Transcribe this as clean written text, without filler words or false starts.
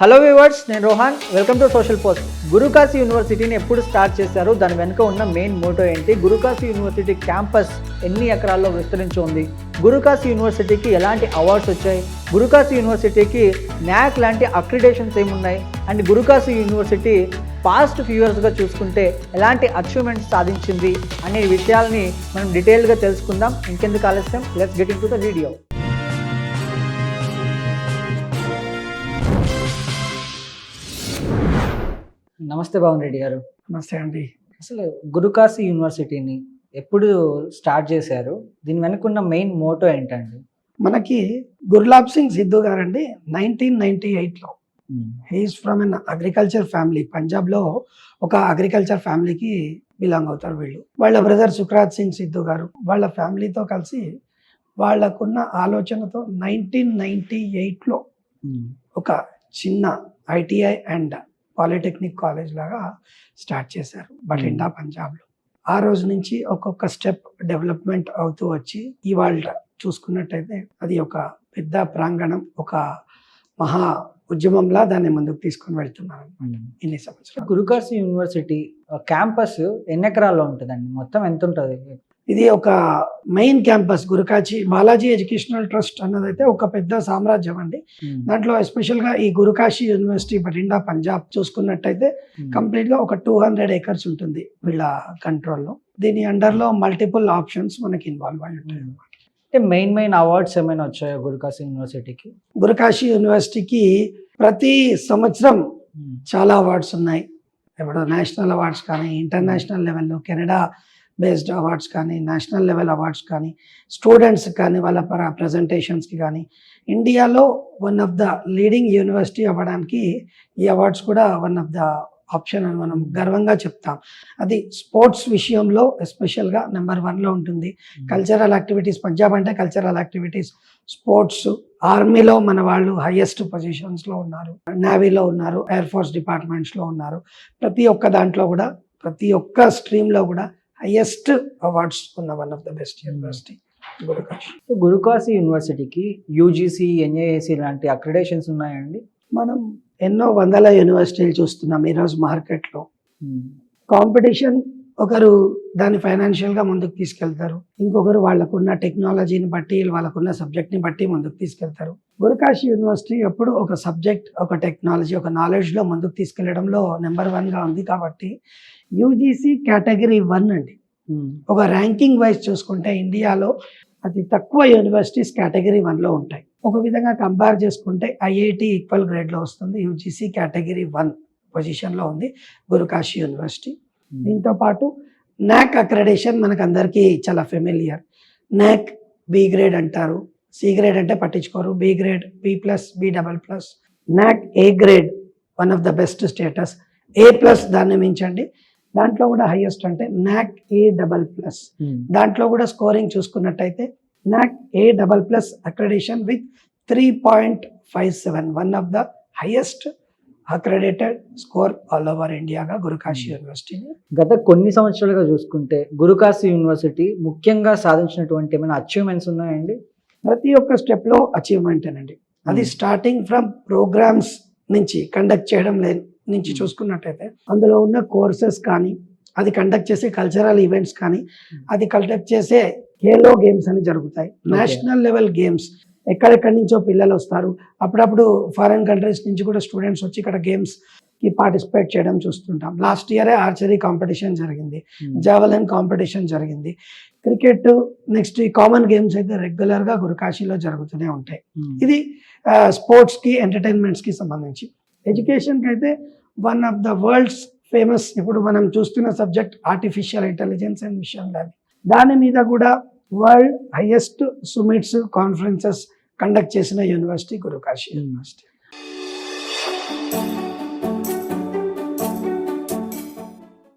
Hello viewers, నేను Rohan. Welcome to social post. Gurukashi యూనివర్సిటీని ఎప్పుడు స్టార్ట్ చేశారు, దాని వెనుక ఉన్న మెయిన్ మోటో ఏంటి, గురుకాశీ యూనివర్సిటీ క్యాంపస్ ఎన్ని ఎకరాల్లో విస్తరించి ఉంది, గురుకాశీ యూనివర్సిటీకి ఎలాంటి అవార్డ్స్ వచ్చాయి, గురుకాశీ యూనివర్సిటీకి న్యాక్ లాంటి అక్రిడేషన్స్ ఏమున్నాయి, and Gurukashi university past few ఇయర్స్గా చూసుకుంటే ఎలాంటి అచీవ్మెంట్స్ సాధించింది అనే విషయాల్ని మనం డీటెయిల్గా తెలుసుకుందాం. ఇంకెందుకు ఆలస్యం, let's get in to the video. నమస్తే భవన్ రెడ్డి గారు. నమస్తే అండి. అసలు గురుకాశీ యూనివర్సిటీని ఎప్పుడు స్టార్ట్ చేశారు, దీని వెనుకున్న మెయిన్ మోటో ఏంటండి? మనకి గుర్లాబ్ సింగ్ సిద్ధు గారండి 1998లో he is from an agriculture family. పంజాబ్లో ఒక అగ్రికల్చర్ ఫ్యామిలీకి బిలాంగ్ అవుతారు వీళ్ళు. వాళ్ళ బ్రదర్ సుఖ్రాత్ సింగ్ సిద్ధు గారు వాళ్ళ ఫ్యామిలీతో కలిసి వాళ్ళకున్న ఆలోచనతో 1998లో ఒక చిన్న ఐటీఐ అండ్ పాలిటెక్నిక్ కాలేజ్ లాగా స్టార్ట్ చేశారు బఠిండా, పంజాబ్లో. ఆ రోజు నుంచి ఒక్కొక్క స్టెప్ డెవలప్మెంట్ అవుతూ వచ్చి ఇవాళ చూసుకున్నట్టయితే అది ఒక పెద్ద ప్రాంగణం, ఒక మహా ఉద్యమంలా దాన్ని ముందుకు తీసుకొని వెళ్తున్నారు ఇన్ని సంవత్సరాలు. గురుకాశీ యూనివర్సిటీ క్యాంపస్ ఎన్ని ఎకరాల్లో ఉంటుందండి? మొత్తం ఎంత ఉంటుంది? ఇది ఒక main campus Gurukashi Balaji educational trust అన్నదైతే ఒక పెద్ద సామ్రాజ్యం అండి. దాంట్లో ఎస్పెషల్గా ఈ గురుకాశీ యూనివర్సిటీ బఠిండా, పంజాబ్ చూసుకున్నట్టయితే కంప్లీట్గా ఒక 200 acres ఉంటుంది వీళ్ళ కంట్రోల్లో. దీని అండర్లో మల్టిపుల్ ఆప్షన్స్ మనకి ఇన్వాల్వ్ అయి ఉంటాయి అన్నమాట. అంటే మెయిన్ అవార్డ్స్ ఏమైనా వచ్చాయో గురుకాశీ యూనివర్సిటీకి? గురుకాశీ యూనివర్సిటీకి ప్రతి సంవత్సరం చాలా అవార్డ్స్ ఉన్నాయి. ఇప్పుడు నేషనల్ అవార్డ్స్ కానీ, ఇంటర్నేషనల్ లెవెల్లో కెనడా బేస్డ్ అవార్డ్స్ కానీ, నేషనల్ లెవెల్ అవార్డ్స్ కానీ, స్టూడెంట్స్ కానీ వాళ్ళ ప్రజెంటేషన్స్కి కానీ, ఇండియాలో one of the leading university అవ్వడానికి ఈ అవార్డ్స్ కూడా వన్ ఆఫ్ ద ఆప్షన్ అని మనం గర్వంగా చెప్తాం. అది స్పోర్ట్స్ విషయంలో ఎస్పెషల్గా నెంబర్ 1లో ఉంటుంది. కల్చరల్ యాక్టివిటీస్, పంజాబ్ అంటే కల్చరల్ యాక్టివిటీస్, స్పోర్ట్స్, ఆర్మీలో మన వాళ్ళు హైయెస్ట్ పొజిషన్స్లో ఉన్నారు, నేవీలో ఉన్నారు, ఎయిర్ ఫోర్స్ డిపార్ట్మెంట్స్లో ఉన్నారు. ప్రతి ఒక్క దాంట్లో కూడా, ప్రతి ఒక్క స్ట్రీమ్లో కూడా హైయెస్ట్ అవార్డ్స్ ఉన్న one of the best university Gurukashi. Gurukashi యూనివర్సిటీకి యూజీసీ, ఎన్ఏఏసీ లాంటి అక్రిడేషన్స్ ఉన్నాయండి? మనం ఎన్నో వందల యూనివర్సిటీలు చూస్తున్నాం ఈరోజు మార్కెట్లో. కాంపిటీషన్, ఒకరు దాన్ని ఫైనాన్షియల్గా ముందుకు తీసుకెళ్తారు, ఇంకొకరు వాళ్ళకున్న టెక్నాలజీని బట్టి, వాళ్ళకున్న సబ్జెక్ట్ని బట్టి ముందుకు తీసుకెళ్తారు. గురుకాశీ యూనివర్సిటీ ఎప్పుడు ఒక సబ్జెక్ట్, ఒక టెక్నాలజీ, ఒక నాలెడ్జ్లో ముందుకు తీసుకెళ్లడంలో నెంబర్ 1గా ఉంది. కాబట్టి యూజీసీ కేటగిరీ 1 అండి. ఒక ర్యాంకింగ్ వైజ్ చూసుకుంటే ఇండియాలో అతి తక్కువ యూనివర్సిటీస్ కేటగిరీ 1లో ఉంటాయి. ఒక విధంగా కంపేర్ చేసుకుంటే ఐఐటి ఈక్వల్ గ్రేడ్లో వస్తుంది. యూజీసీ కేటగిరీ 1 పొజిషన్లో ఉంది గురుకాశీ యూనివర్సిటీ. దీంతో పాటు న్యాక్ అక్రెడిషన్ మనకు అందరికీ చాలా ఫెమిలియర్. న్యాక్ బి గ్రేడ్ అంటారు, సి గ్రేడ్ అంటే పట్టించుకోరు, B grade, B+, B++. NAAC A grade one of the best status, A+ దాన్ని మించండి. దాంట్లో కూడా హైయెస్ట్ అంటే న్యాక్ A++. దాంట్లో కూడా స్కోరింగ్ చూసుకున్నట్టయితే NAAC A++ accreditation with 3.57, one of the highest accredited score all over ఇండియాగా గురుకాశీ యూనివర్సిటీని. గత కొన్ని సంవత్సరాలుగా చూసుకుంటే గురుకాశీ యూనివర్సిటీ ముఖ్యంగా సాధించినటువంటి ఏమైనా అచీవ్మెంట్స్ ఉన్నాయండి? ప్రతి ఒక్క స్టెప్లో అచీవ్మెంట్ అనండి. అది స్టార్టింగ్ ఫ్రమ్ ప్రోగ్రామ్స్ నుంచి, కండక్ట్ చేయడం నుంచి చూసుకున్నట్టయితే అందులో ఉన్న కోర్సెస్ కానీ, అది కండక్ట్ చేసే కల్చరల్ ఈవెంట్స్ కానీ, అది కండక్ట్ చేసే ఖేలో గేమ్స్ అని జరుగుతాయి, నేషనల్ లెవెల్ గేమ్స్. ఎక్కడెక్కడి నుంచో పిల్లలు వస్తారు, అప్పుడప్పుడు ఫారెన్ కంట్రీస్ నుంచి కూడా స్టూడెంట్స్ వచ్చి ఇక్కడ గేమ్స్కి పార్టిసిపేట్ చేయడం చూస్తుంటాం. లాస్ట్ ఇయరే ఆర్చరీ కాంపిటీషన్ జరిగింది, జావెలిన్ కాంపిటీషన్ జరిగింది, క్రికెట్, నెక్స్ట్ ఈ కామన్ గేమ్స్ అయితే రెగ్యులర్గా గురుకాశీలో జరుగుతూనే ఉంటాయి. ఇది స్పోర్ట్స్కి, ఎంటర్టైన్మెంట్స్కి సంబంధించి. ఎడ్యుకేషన్కి అయితే one of the world's famous, ఇప్పుడు మనం చూస్తున్న subject artificial intelligence and machine learning. దాని మీద కూడా world highest summits, conferences conduct చేసిన యూనివర్సిటీ గురుకాశీ యూనివర్సిటీ.